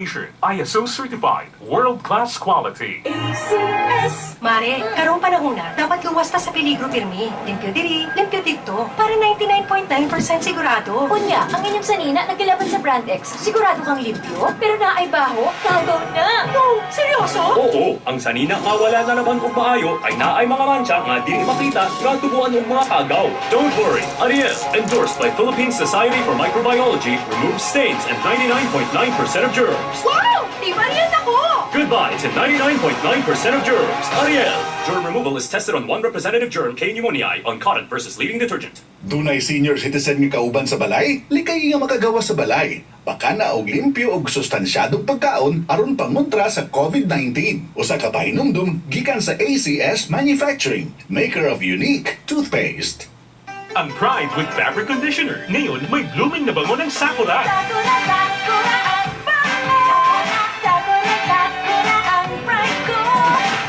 ISO certified, world-class quality. ACS! Mare, karong panahon na, dapat luwas ta sa peligro pirmi. Limpyo diri, limpyo dito, para 99.9% sigurado. Kunya, ang inyong sanina nagkilaban sa Brand X. Sigurado kang limpyo, pero naay baho, kagaw na. No, seryoso? Oo, ang sanina nga wala na naman og maayo ay naay mga mancha nga dili makita nga tubuan og mga kagaw. Don't worry, Ariel, endorsed by Philippine Society for Microbiology, removes stains and 99.9% of germs. Wow! Di ba riyan ako? Goodbye to 99.9% of germs. Ariel, germ removal is tested on one representative germ, K. pneumoniae, on cotton versus leading detergent. Dunay senior citizen nga kauban sa balay, likay nga makagawa sa balay. Baka na og limpyo og sustansyadong pagkaon aron pangontra sa COVID-19. Usa ka pahinumdum gikan sa ACS Manufacturing, maker of unique toothpaste. Ang Pride with Fabric Conditioner. Ngayon, may blooming na bango ng Sakura. Sakura, Sakura ang bango. Sakura, Sakura ang pride ko.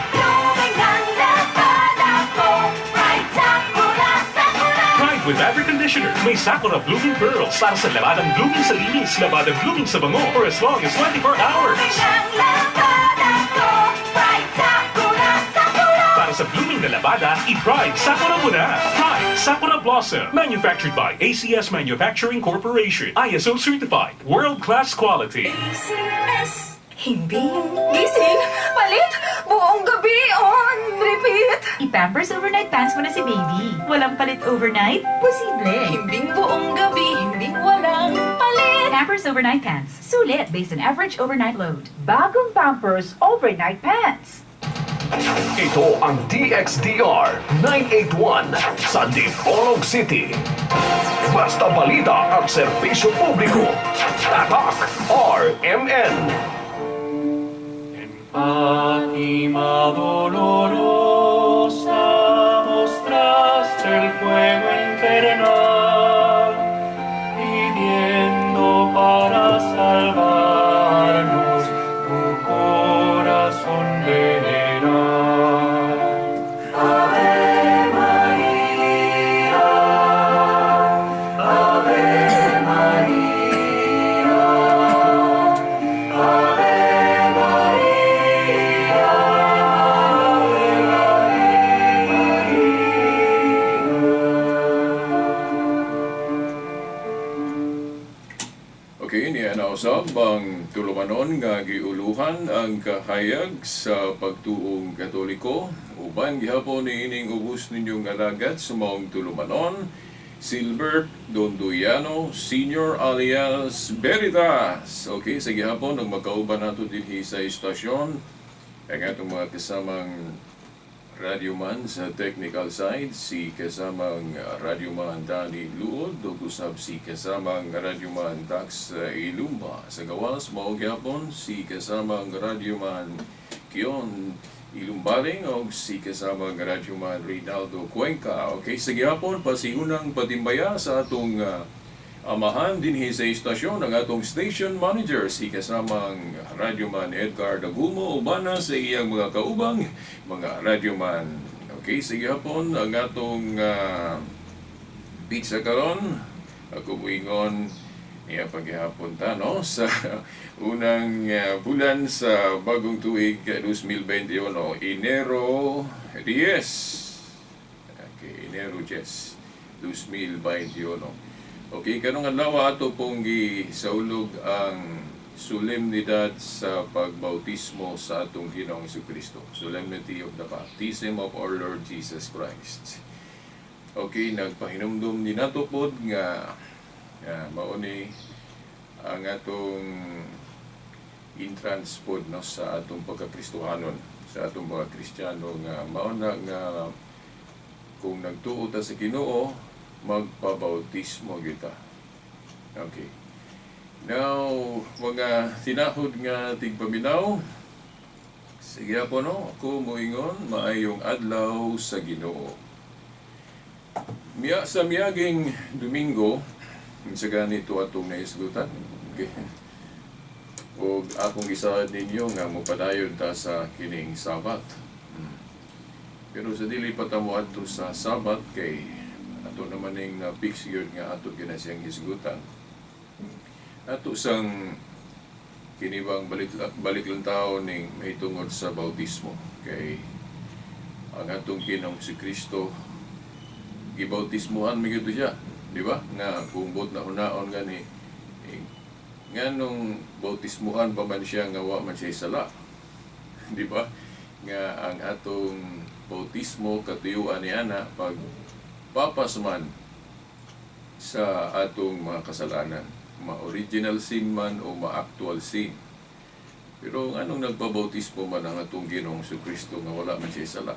Blooming ang laban ako. Pride, Sakura, Sakura. Pride with Fabric Conditioner. May Sakura Blooming Pearls para sa labadang blooming sa linis, labadang blooming sa bango for as long as 24 hours. Blooming ang laban ako. Pride, Sakura, Sakura. Para sa blooming na labada, i-Pride Sakura mo na. Pride Sakura Blossom. Manufactured by ACS Manufacturing Corporation. ISO certified. World-class quality. ACS. Himbing, gising, palit, buong gabi on repeat. I-Pampers Overnight Pants mo na si baby. Walang palit overnight? Posible. Himbing buong gabi, himbing walang palit. Pampers Overnight Pants. Sulit based on average overnight load. Bagong Pampers Overnight Pants. Ito ang DXDR 981 sa Dipolog City. Basta balita at serbisyo publiko. Tatak RMN. Fátima dolorosa, mostraste el fuego infernal, pidiendo para salvarnos tu corazón veneral. Ave María, Ave María, Ave Okay, nianausab ang tulumanon nga giuluhan ang kahayag sa pagtuong Katoliko. Uban gihapon niining ubos ninyong alagat sa maong tulumanon, Silbert Donduyano Senior alias Veritas. Okay, sa gihapon ang magkauban nato dinhi sa istasyon ang atong mga kasamang radyoman sa technical side, si kasamang radyoman Danny Luod, o kusab si kasamang radyoman Dax Ilumba. Sa gawas, maong gyapon si kasamang radyoman Kion Ilumbaling o si kasamang radyoman Rinaldo Cuenca. Okay, sa gyapon, pasiunang patimbaya sa atong amahan dinhi sa istasyon ang atong station manager si kasamang radyoman Edgar Dagumo ubana sa iyang mga kaubang mga radyoman. Okay, sige hapon ang atong pizza karon. Ako muingon niya paghihapon ta no sa unang bulan sa bagong tuig 2021 Enero 10. Okay, Enero 10 2021. Okay, kanong adlaw ato pong gisaulog ang solemnidad sa pagbautismo sa atong Ginoong Jesucristo. Solemnity of the Baptism of our Lord Jesus Christ. Okay, nagpahinumdum ni nato pod nga mao ni ang atong entrance pod no sa atong pagkakristohanon, sa atong mga Kristiyano nga mao na nga kung nagtuo ta sa Ginoo magpabautismo kita. Okay. Now, mga tinahod nga tigpaminaw, sige po no, ako moingon, maayong adlaw sa Ginoo. Sa miyaging Domingo, sa ganito atong naisgutan. Okay. O akong isaad ninyo nga mupadayon ta sa kining Sabat. Pero sa dili pa tamo adto sa Sabat kay ato naman yung fix yun nga ato ginasiyang hisgutan. Ato sang kini bang balik lang tao ning mahitungod sa bautismo kay ang atong Kinong si Kristo gibautismuhan mi gyud siya, di ba? Nga kung bot na hunaon gani nga nung bautismuhan pa man siya nga wa man siya sala, di ba? Nga ang atong bautismo katuyuan ni ana pag papasman sa atong mga kasalanan, ma-original sin man o ma-actual sin. Pero anong nagpabautismo man ang atong Ginoong Kristo nga wala man siya sala,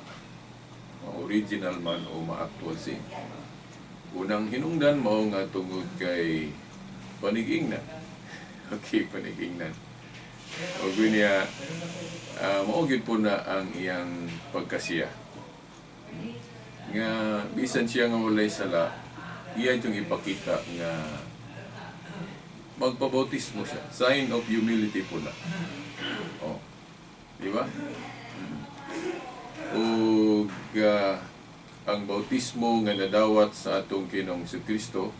ma-original man o ma-actual sin? Unang hinungdan mao nga tungod kay panigingnan. Okay, panigingnan. O niya, maugid po na ang iyang pagkasiya. Nga bisan siya nga walay sala, iyan yung ipakita nga magpabautismo siya. Sign of humility po na. O, di ba? O ang bautismo nga nadawat sa atong Kinong si Kristo,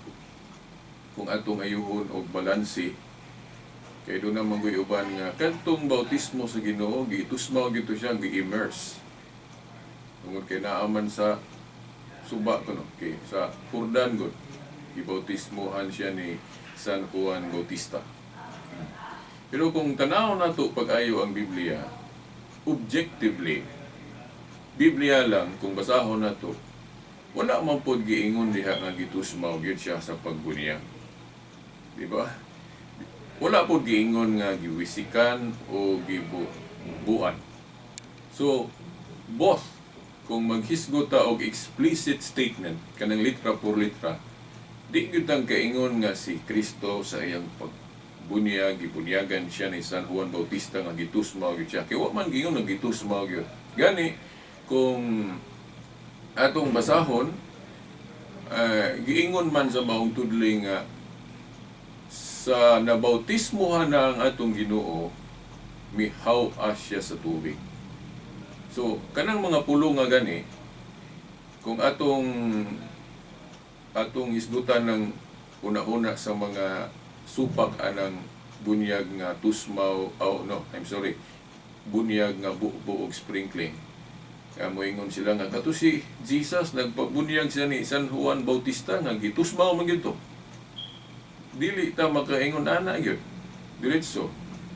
kung atong ayuhon og balanse, kay doon naman uban nga kantong bautismo sa Ginoo giitusmaw gito siya, gi-immerse. Tungod kay naaman sa suba ko no, kay sa Jordan gud gibautismohan siya ni San Juan Bautista. Pero kung tanaw nato pag-ayo ang Biblia, objectively, Biblia lang kung basahon nato, wala man pod giingon diha nga gitusmaw gyud siya sa pagbunyag. Di ba? Wala po giingon nga giwisikan o gibuan. So, both, kung maghisgot ta og explicit statement, kanang litra por litra, di gyud ang kaingon nga si Kristo sa iyang pagbunyag, gibunyagan siya ni San Juan Bautista nga gitusmaw gyud siya. Kaya wa man giingon nga gitusmaw gyud. Gani, kung atong basahon, giingon man sa maong tudling nga sa nabautismuhan na ang atong Ginoo, mihaw siya sa tubig. So, kanang mga pulo nga gani, kung atong isgutan ng una-una sa mga supak anang bunyag nga tusmaw, bunyag nga buog sprinkling. Kaya moingon sila nga, kato si Jesus, nagpabunyag siya ni San Juan Bautista, nga gitusmaw man gyud to. Dili ta makaingon ana gyud diretso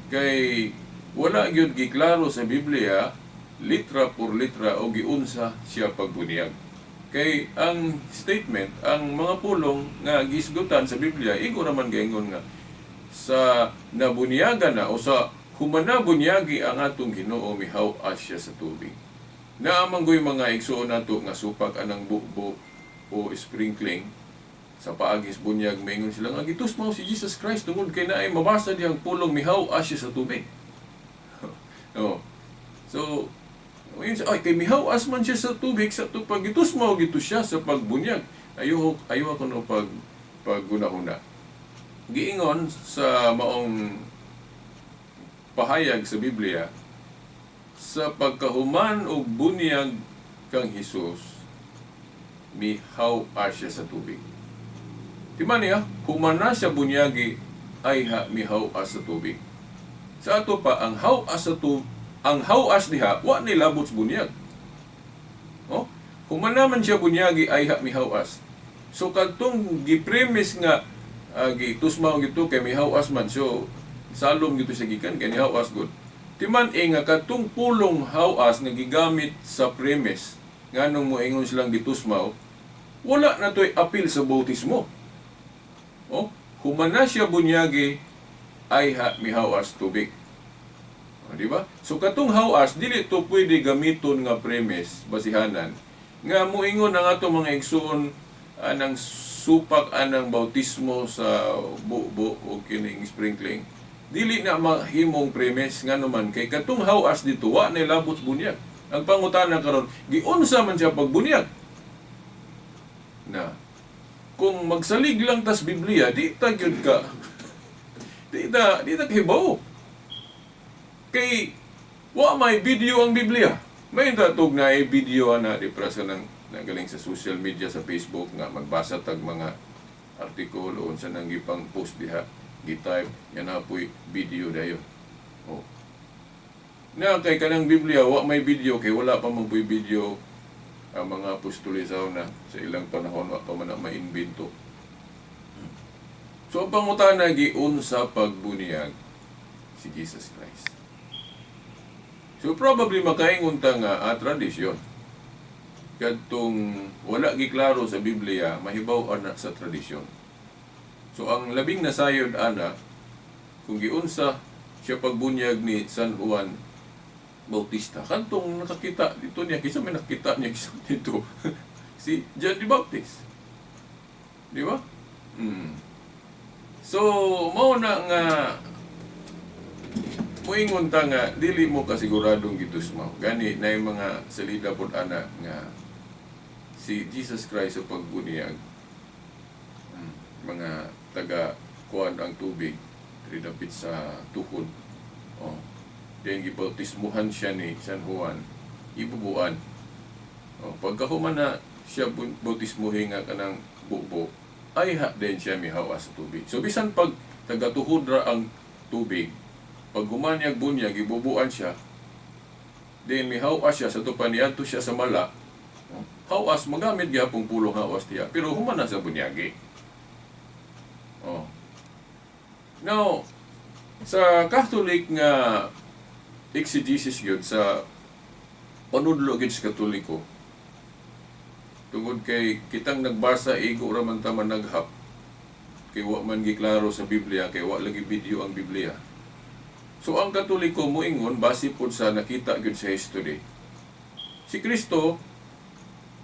kay wala gyud giklaro sa Biblia litra por litra o giunsa siya pagbunyag. Kay ang statement, ang mga pulong nga gisgutan sa Biblia, igo naman gaingon nga sa nabunyagan na o sa humanabunyagi ang atong Ginoo, mihaw siya sa tubig. Naamanggoy mga igsuon nato nga supak anang bukbo o sprinkling sa paagis bunyag, maingon sila nga gitusmaw si Jesus Christ tungod kay naay mabasa diyang pulong mihaw siya sa tubig. No. So, ay kay mihaw man siya sa tubig sa pag gitusmaw gito siya sa pagbunyag. Ayaw ako no pagguna-una. Giingon sa maong pahayag sa Biblia, sa pagkahuman og bunyag kang Hesus, mihaw siya sa tubig. Di man niya, humana siya bunyagi ay mihaw sa tubig. Sa ato pa, ang hawas diha, wa nilabot sa bunyag. Oh? Humana man siya bunyagi ay mihawas. So, katong gipremise nga, gitusmaw gito kay mihawas man. So, salom gito siya gikan kay mihawas good. Di man nga katong pulong hawas nga gigamit sa premise, nga nung moingon silang gitusmaw, wala na to'y apil sa bautismo. Oh, humana siya bunyagi ay mihawas tubig. O, di ba? So katong hawas dili to pwede gamiton nga premise basihanan nga moingon ang ato mga igsoon anang supak anang bautismo sa bubo o kining sprinkling. Dili na mahimong premise nga naman kay katong hawas dito wa na labot bunyag. Ang pangutana karon, giunsa man siya pagbunyag? Na kung magsalig lang tas Biblia, di ta gyud ka. di ta kahibaw. Kay wa may video ang Biblia. May tatog na video na di prasa nang nagaling sa social media sa Facebook nga magbasa tag mga artikulo unsa nang gipang post diha, gi-type yan na po'y video dayon. Oh. Na kay kanang Biblia wa may video kay wala pa man puy video ang mga apostolisaw na sa ilang panahon wa pa man na maimbento. So ang pangutana giun sa pagbunyag si Jesus Christ. So probably makaingon ta nga tradisyon. Kadtong wala giklaro sa Biblia, mahibaw ana sa tradisyon. So ang labing nasayod ana kung giunsa siya pagbunyag ni San Juan Bautista. Kantong nakakita dito niya, kisa may nakita niya kisa dito. Si John the Baptist. Di ba? So, mao na nga muingon ta nga dili mo kasiguradong gitusmaw. Gani na yung mga salida pod ana nga si Jesus Christ sa pagbunyag mga taga kuan ang tubig dapit sa tuhod. Oh. Then gibautismuhan siya ni San Juan, ibubuan. Oh, pagkahuman na siya bautismuhin nga kanang bubo, ay din siya mihawas sa tubig. So bisan pag taga-tuhod ra ang tubig, pag gumanyag bunyag, ibubuan siya, then mihawas siya sa tupan niadto siya sa mala. Oh, hawas, magamit gyapong pulong hawas diya, pero human na sa bunyagi. Oh. Now, sa Catholic nga exegesis yun, sa panudlo gid sa Katoliko, tungod kay kitang nagbasa igo ra man ta man naghap, kay wa man giklaro sa Biblia, kay wa lagi video ang Biblia. So ang Katoliko moingon base pod sa nakita gyud sa history. Si Kristo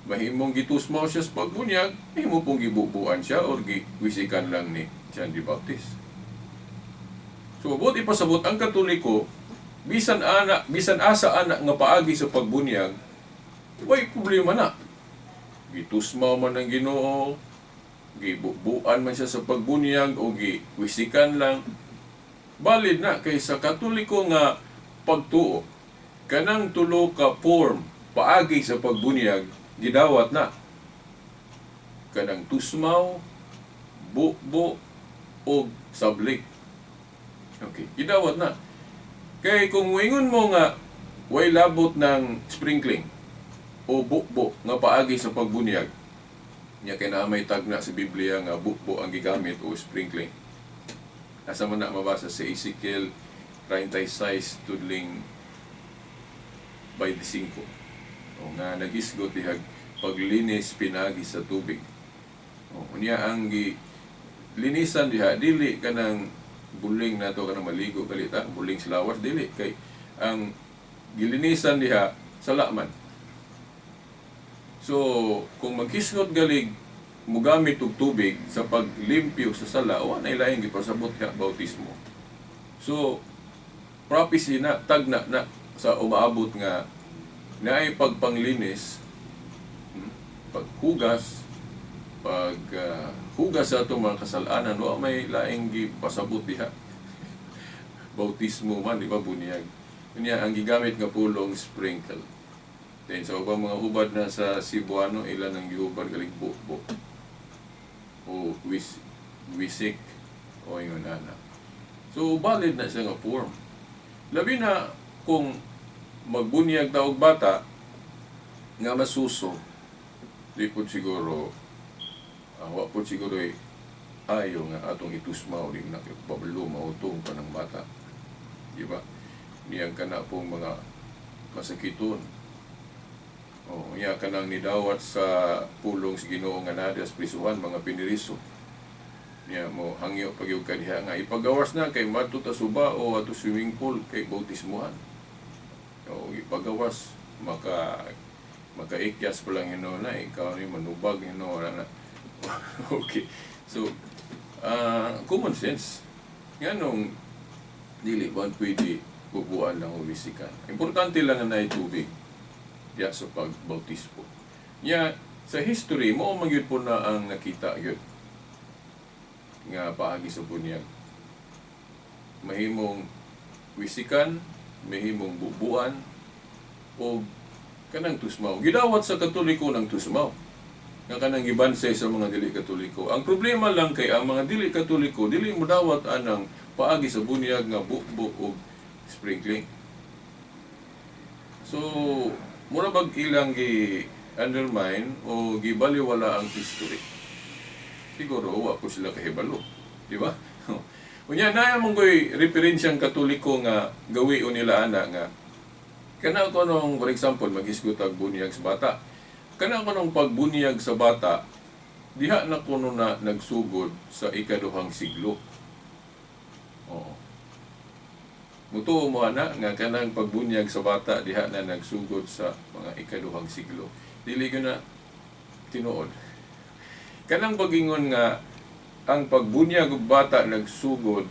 mahimong gitusmaw siya sa pagbunyag, mahimo pong gibubuan siya or giwisikan lang ni John the Baptist. So, buot ipasabot ang Katoliko, bisan asa anak nga paagi sa pagbunyag, way problema na. Gitusmaw man ang Ginoo, gibubuan man siya sa pagbunyag o giwisikan lang. Balid na kay sa Katoliko nga pagtuo, kanang tulo ka form paagi sa pagbunyag gidawat na. Kanang tusmaw, bubo o sablik. Okay, gidawat na. Kay kung wingon mo nga way labot ng sprinkling o bukbo nga paagi sa pagbunyag, nya kay naa may tagna sa Biblia nga bukbo ang gigamit o sprinkling. Asa man na mabasa sa Ezekiel 36 tudling 25. O nga nagisgot dihag paglinis pinagi sa tubig. O unya ang linisan diha dili kanang buling na to kanang maligo kalita, buling sa lawas dili kay ang gilinisan diha salaman. So kung magkisgot galig mugamit og tubig sa paglimpyo sa sala, wa na ilaing gipasabot ka bautismo. So prophecy na tagna na sa umaabot nga naay pagpanglinis, paghugas, hugas sa itong mga kasalanan, wa may laing gipasabot diha. Bautismo man, di ba, bunyag. Kanya ang gigamit nga pulong sprinkle. Then sa ubang mga hubad na sa Cebuano, ilan ang gihubad galing bukbo o wisik o ingon ana. So valid na siya nga form. Labi na kung magbunyag ta og bata nga masuso, di po siguro wa po siguro ayo nga atong itusmaw di na pablo mautong pa ng bata, di ba? Niyang kana pong mga masakiton o niya kanang nidawat sa pulong sa Ginoo nga nadia sa prisuhan mga piniriso niya mo hangyo pagyug kadiha nga ipagawas na kay madto ta suba o ato swimming pool kay bautismuhan o ipagawas makaikyas pa lang na ikaw ni manubag na. Okay. So, common sense. Nga nung dili ba pwede bubuan lang o wisikan. Importante lang na tubig diya sa pagbautismo. Nya, sa history, mo magyud po na ang nakita yun nga paagi sa bunyag. Mahimong wisikan, mahimong bubuan, o kanang tusmaw. Gidawat sa Katoliko ng tusmaw. Nga kanang gibansay sa mga dili Katoliko. Ang problema lang kay ang mga dili Katoliko dili mo dawat anang paagi sa bunyag nga bukbo o sprinkling. So, mura bag ilang gi-undermine o gibaliwala ang history. Siguro, wa ko sila kahibalo. Di ba? Unya, na mong ko'y referensyang katoliko nga gawi o nila ana nga kana ko nung, for example, mag-isgutag bunyag sa bata. Kana ko nung pagbunyag sa bata, diha na ko na nagsugod sa ikaduhang siglo. Oo. Mutuo mo na nga kanang pagbunyag sa bata diha na nagsugod sa mga ikaduhang siglo. Dili ko na tinuod. Kanang pagingon nga ang pagbunyag og bata nagsugod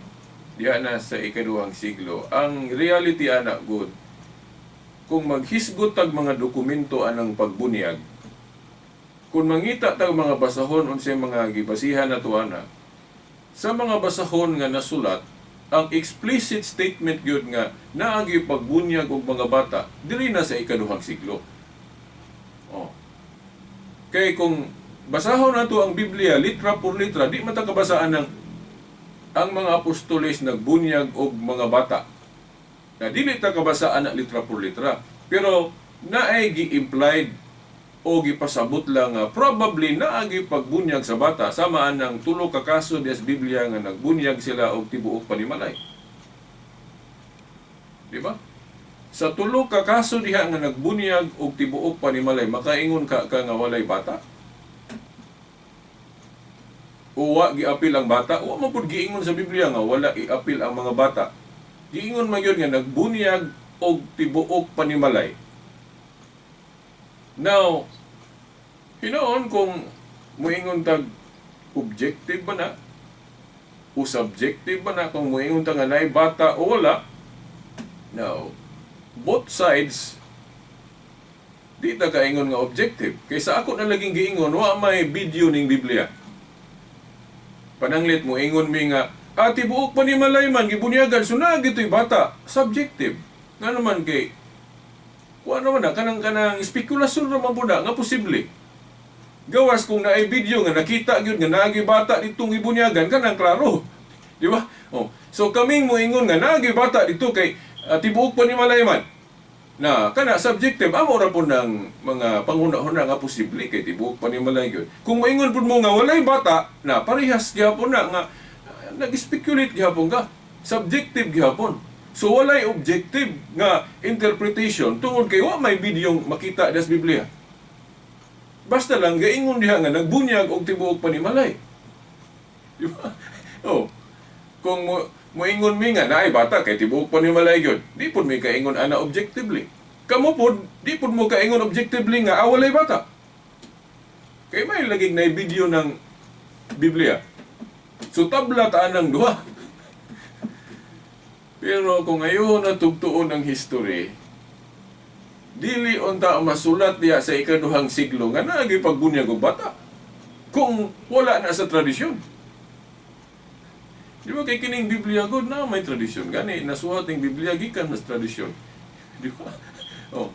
diha na sa ikaduhang siglo. Ang reality ana good, kung maghisgot tag mga dokumento anang pagbunyag, kung mangita tag mga basahon unsay mga gibasihan nato ana, sa mga basahon nga nasulat, ang explicit statement gyud nga naagi pagbunyag og mga bata diri na sa ikaduhang siglo. Oh. Kay kung basahon nato ang Biblia litra por litra, di matakabasaan ng ang mga apostoles nagbunyag og mga bata. Na dili ta kabasaan na litra por litra, pero naay gi-implied o gipasabot lang nga probably naagi pagbunyag sa bata samaan ng tulo ka kaso sa Biblia nga nagbunyag sila og tibuok panimalay. Di ba? Sa tulo ka kaso diha nga nagbunyag og tibuok panimalay, makaingon ka nga walay bata? O wa giapil ang bata? Wa man pud giingon sa Biblia nga wala iapil ang mga bata. Giingon man yun nga nagbunyag og tibuok panimalay. Now, hinoon kung muingon tag objective ba na o subjective ba na kung muingon tag nga naay bata o wala. Now, both sides di ta kaingon nga objective. Kaysa ako na laging giingon wa may video ning Biblia. Pananglit mo ingon mi nga tibuok panimalay man gibunyagan sunag ito'y bata. Subjective. Nga naman kay kuha naman na kanang spekulasyon naman po na nga posible. Gawas kung naay video nga nakita gyud nga naagi bata ditong gibunyagan kanang klaro. Di ba? Oh. So kaming moingon nga naagi bata dito kay tibuok panimalay man. Na kana subjective amo ra po ng mga panguna-una nga posible kay tibuok panimalay gyud. Kung moingon pud mo nga walay bata na parehas gyapon na nga nag-speculate gyapon ka. Subjective gyapon. So walay objective nga interpretation tungod kay wa may bidyong makita sa Biblia. Basta lang gaingon diha nga nagbunyag og tibuok panimalay. Di ba? Oh. Kung moingon mi nga naay bata kay tibuok panimalay gyud, di pud mi kaingon ana objectively. Kamo pud di pud mo kaingon objectively nga walay bata. Kay may laging na video ng Biblia. So tabla ta anang duha. Pero kung ayaw na tugtuon ang history, dili unta masulat diya sa ikaduhang siglo nga naagi pagbunyag og bata. Kung wala na sa tradisyon. Di ba kay kining Biblia god na may tradisyon gani nasuhat ning Biblia gikan mas tradisyon. Di ba? Oh.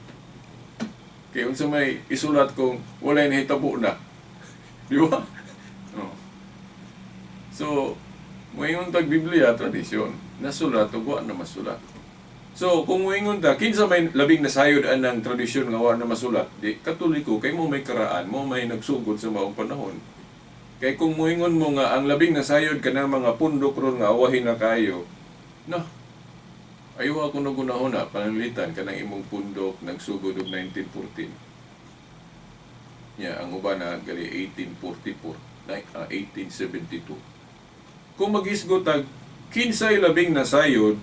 Kay unsa may isulat kung walay nahitabo na. Di ba? Oh. So, moingon tag Biblia tradisyon, nasulat o wa na masulat. So, kung moingon ta kinsa may labing nasayod anang tradisyon nga wa na masulat, di Katoliko kay mo may karaan, mo may nagsugod sa maong panahon. Kay kung moingon mo nga ang labing nasayod kanang mga pundok ron nga awahin na kayo, no. Ayaw ako nagunahon na pananglitan kanang imong pundok nagsugod og 1914. Ya, ang uban na gali 1844, 1872. Kung mag-isgot tag kinsay labing nasayod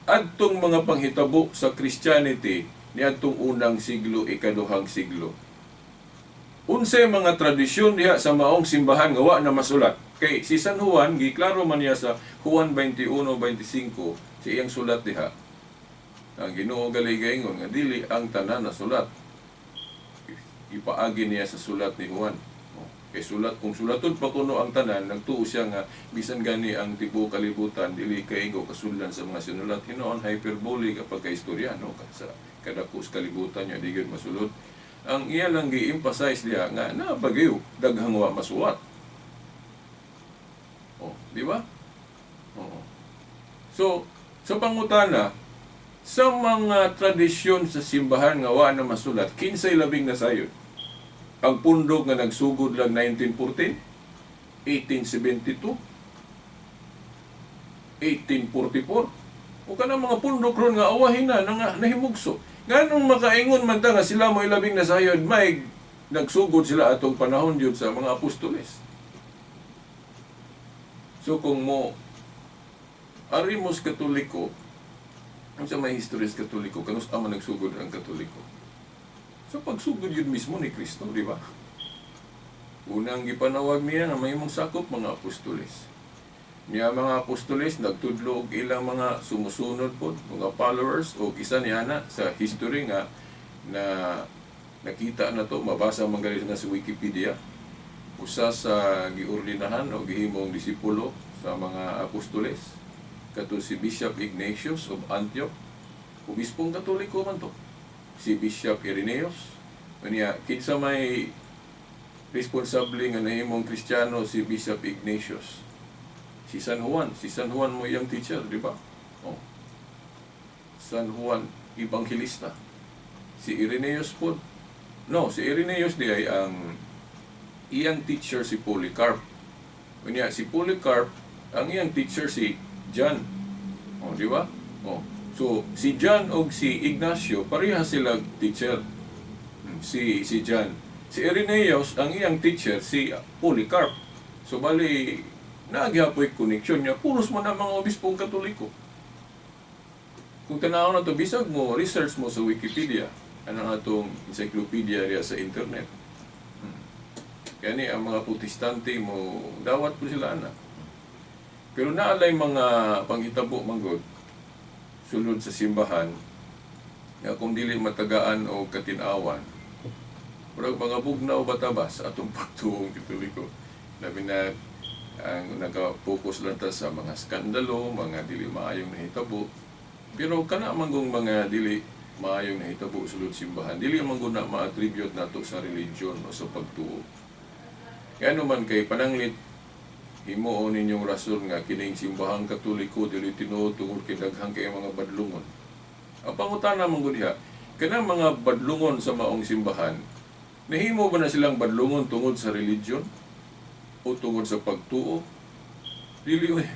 adtong mga panghitabo sa Christianity niadtong unang siglo, ikaduhang siglo. Unsay mga tradisyon diha sa maong simbahan nga wa na masulat. Kay si San Juan giklaro man niya sa Juan 21:25 sa iyang sulat diha. Ang Ginoo galigayingon nga dili ang tanan na sulat. Ipaagi niya sa sulat ni Juan. Kay sulat kung sulaton pa kuno ang tanan, nagtuo siya nga bisan gani ang tibuok kalibutan dili kaigo kasuldan sa mga sinulat hinoon hyperbole kapag kaistorya no sa kadakos kalibutan niya di gyud masulod. Ang iya lang gi-emphasize diha nga napagayo daghang wa masuwat. Oh, di ba? Oo. So, sa pangutana, sa mga tradisyon sa simbahan nga wa na masulat, kinsay labing nasayod. Ang pundok nga nagsugod lang 1914, 1872, 1844. O ka na mga pundok ron nga awahin na nahimugso. Nganong makaingon man ta nga sila mo ilabing nasayod, may nagsugod sila atong panahon yun sa mga apostoles. So kung mo arimos Katoliko, ang sa may historis Katoliko, kanus ama nagsugod ang Katoliko. So pagsugod yun mismo ni Kristo, di ba? Unang gipanawag niya na may mong sakop mga apostoles. Niya mga apostoles, nagtudlo og ilang mga sumusunod po, mga followers, o isa niya na sa history nga na nakita na to, mabasa man galing nga sa Wikipedia. Usa sa giordinahan o gihimong disipulo sa mga apostoles, kato si Bishop Ignatius of Antioch, obispong Katoliko man to. Si Bishop Irenaeus, kanya kinsa may responsable nga nahimong Kristiyano si Bishop Ignatius. Si San Juan mo yung teacher, di ba? Oh. San Juan Evangelista. Si Irenaeus po. No, si Irenaeus di ay ang iyang teacher si Polycarp. Kanya si Polycarp, ang iyang teacher si John. Oh, di ba? Oh. So, si John o si Ignacio, pareha sila teacher. Si John. Si Irenaeus, ang iyang teacher, si Polycarp. So, bali, naghapoy connection niya. Puros mo na mga obispong Katoliko. Kung tanaw na to, bisag mo, research mo sa Wikipedia. Ano nga itong encyclopedia rin sa internet. Kaya ni, ang mga protestante mo, dawat po sila anak. Pero naalay mga panghitabo manggod, sulod sa simbahan, nga kung dili matagaan o katinawan, murag mga bugnaw batabas atong pagtuong Katoliko. Labi na ang nag-focus lang ta sa mga skandalo, mga dili maayong nahitabo. Pero kana manggong mga dili maayong nahitabo sulod simbahan, dili manggong na ma-attribute nato sa religion o sa pagtuo. Kaya naman kay pananglit, himuon ninyong rason nga kining simbahang Katoliko dili tinuod tungod kay daghang kay mga badlungon. Ang pangutana manggod diha, kanang mga badlungon sa maong simbahan, nahimo ba na silang badlungon tungod sa religion o tungod sa pagtuo? Dili oy.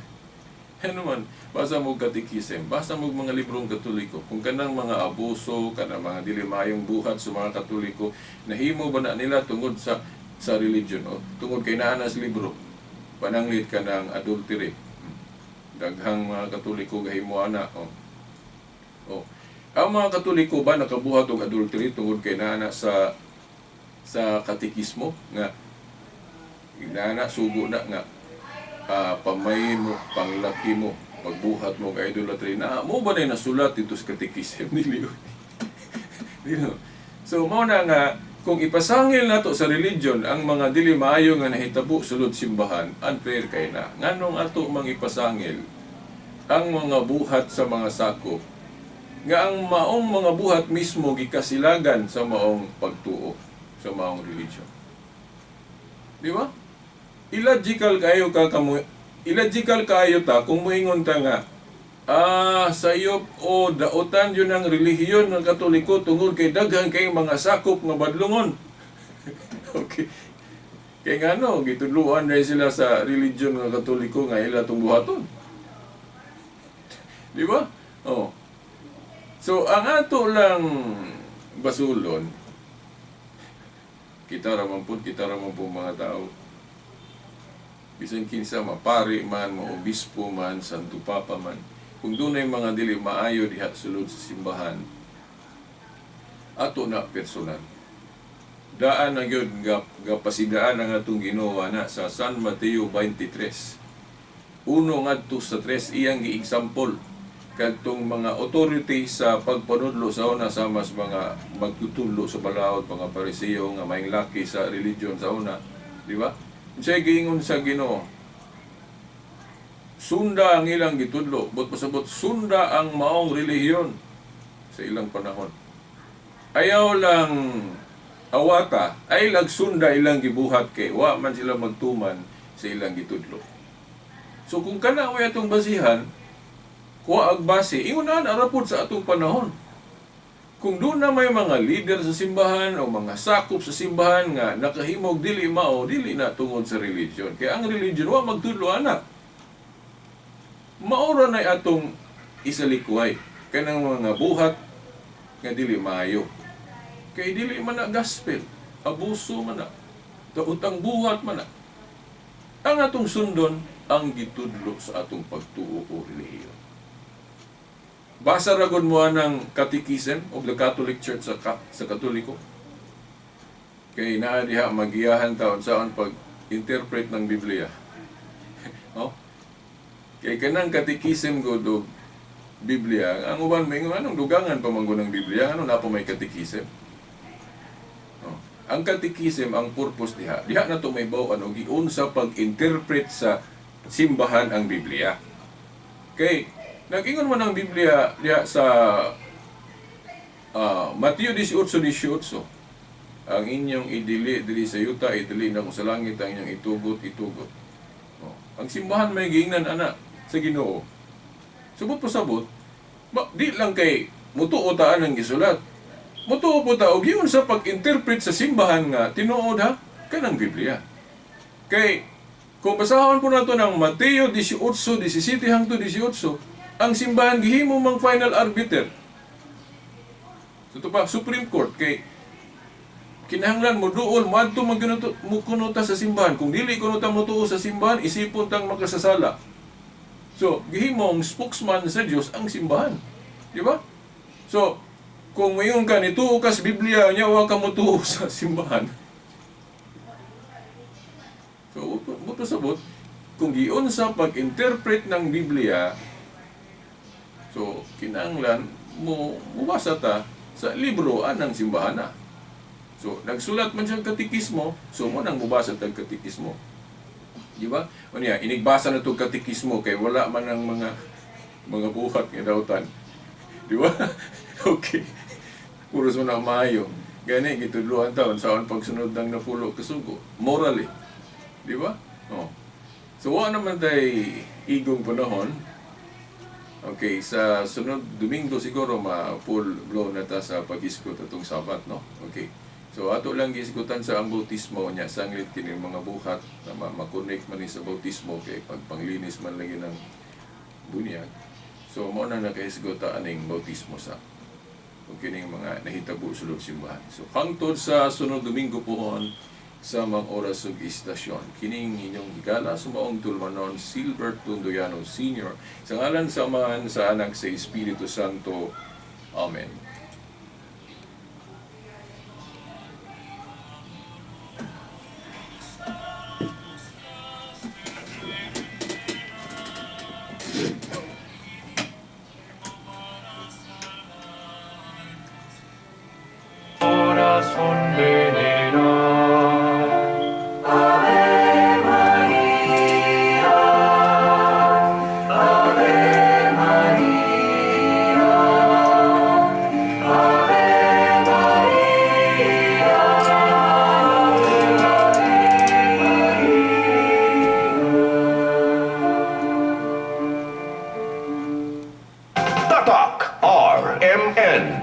Ano man, basa mo katikisem, basa mo mga librong Katoliko, kung kanang mga abuso, kanang mga dili maayong buhat sa mga Katoliko, nahimo ba na nila tungod sa religion o tungod kay naa sa libro? Pananglit ka ng adultery. Daghang mga Katoliko gahimuana. Oh. Ang mga Katoliko ba nakabuhat og adultery tungod kay naa sa katikismo nga inana sugo na nga pamayin mo, panglaki mo, pagbuhat mo kay idolatry na mo ba na nasulat dito sa katikismo nili? So mao na nga kung ipasangil nato sa religion ang mga dili maayo nga nahitabo sulod simbahan, unfair kay na. Nganong ato mang ipasangil ang mga buhat sa mga sakop nga ang maong mga buhat mismo gikasilagan sa maong pagtuo sa maong religion. Di ba? Illogical kayo ta kung moingon ta nga sayop o dautan yun ang relihiyon ng Katoliko tungod kay daghan kay mga sakop nga badlungon. Okay. Kaya nga no, gitudluan rin sila sa religion ng Katoliko nga ila itong buhaton. Di ba? Oh. So, ang ato lang basulon, kita ramang po mga tao, bisan kinsa mapari man, maobispo man, santo papa man, kung dunay mga dili maayo diha sulod sa simbahan, ato na personal. Daan na gyud gapasidaan ang atong Ginoo na sa San Mateo 23. 1 ngadto sa 3 iyang gi-example kadtong mga authority sa pagpanudlo sa una sa mas mga magtutudlo sa balaod, mga Pariseo nga maing laki sa religion sa una, di ba? Unsay giingon sa Ginoo? Sunda ang ilang gitudlo, but pasabot sunda ang maong relihiyon sa ilang panahon. Ayaw lang awata, ay lagsunda ilang gibuhat kay wa man sila magtuman sa ilang gitudlo. So kung kana way atong basihan, kuha ag base, ingunahan arapod sa atong panahon. Kung doon na may mga leader sa simbahan o mga sakop sa simbahan nga nakahimog dili mao, dili na tungod sa religion. Kaya ang religion wa magtudlo anak. Maura na atong isalikway kanang mga buhat nga dili maayo. Kay dili man na gospel, abuso man na, utang buhat man na. Ang atong sundon ang gitudlo sa atong pagtuo o relihiyon. Basa ragon mo ng Catechism of the Catholic Church sa Katoliko. Kay naa diha magiyahan taon saan pag-interpret ng Biblia. No? Kay kanang Catechism go do Biblia, ang uban may anong dugangan pa manggo ng Biblia, ano na pa may Catechism? No? Ang Catechism ang purpose diha na to may baw ano giun sa pag-interpret sa simbahan ang Biblia. Kay nag-ingon man ang Biblia diha sa Mateo 18:18. Ang inyong idili dili sa yuta, idili na ko sa langit, ang inyong itugot. Oh. Ang simbahan may giingnan ana sa Ginoo. Subot po sabot, di lang kay mutuo taan ang gisulat. Mutuo po ta og yun sa pag-interpret sa simbahan nga tinuod ha kanang Biblia. Kay kung basahon po nato ng Mateo 18:17 hangtod 18, ang simbahan gihimo mang final arbiter. So ito pa, Supreme Court, kay kinahanglan mo duol, mo adto magkunuta sa simbahan. Kung dili kunuta mo tuo sa simbahan, isipon tang makasasala. So, gihimong spokesman sa Dios ang simbahan. Di ba? So, kung mayon ka nituo ka sa Biblia, nya wa ka mo tuo sa simbahan. So, buto sabot, kung giun sa pag-interpret ng Biblia, so, kinahanglan mo mubasa ta sa libro anang simbahan na. So, nagsulat man siyang katikismo, so mo nang mubasa tag katikismo. Di ba? O niya, inigbasa na itong katikismo kay wala man ang mga buhat nga dautan. Di ba? Okay. Puros mo na maayo. Gani, gitudluhan taon saan pagsunod ng napulo kasugo. Morally. Di ba? Oh. So, wala naman tayo igong panahon. Okay, sa sunod Domingo siguro ma-full blow na ta sa pag-iskot atong Sabat, no? Okay. So ato lang gisgutan sa ang bautismo niya sanglit kini mga buhat na ma-connect man ni sa bautismo kay pagpanglinis man lagi ng bunyag. So mo na nakaisgota aning bautismo sa kining mga nahitabo sulod simbahan. So hangtod sa sunod Domingo pohon sa mga oras ug istasyon. Kining inyong higala sumaong tulmanon Silver Tundoyano Sr. Sa ngalan sa Ama sa Anak sa Espiritu Santo. Amen. Corazón venera. Tatak RMN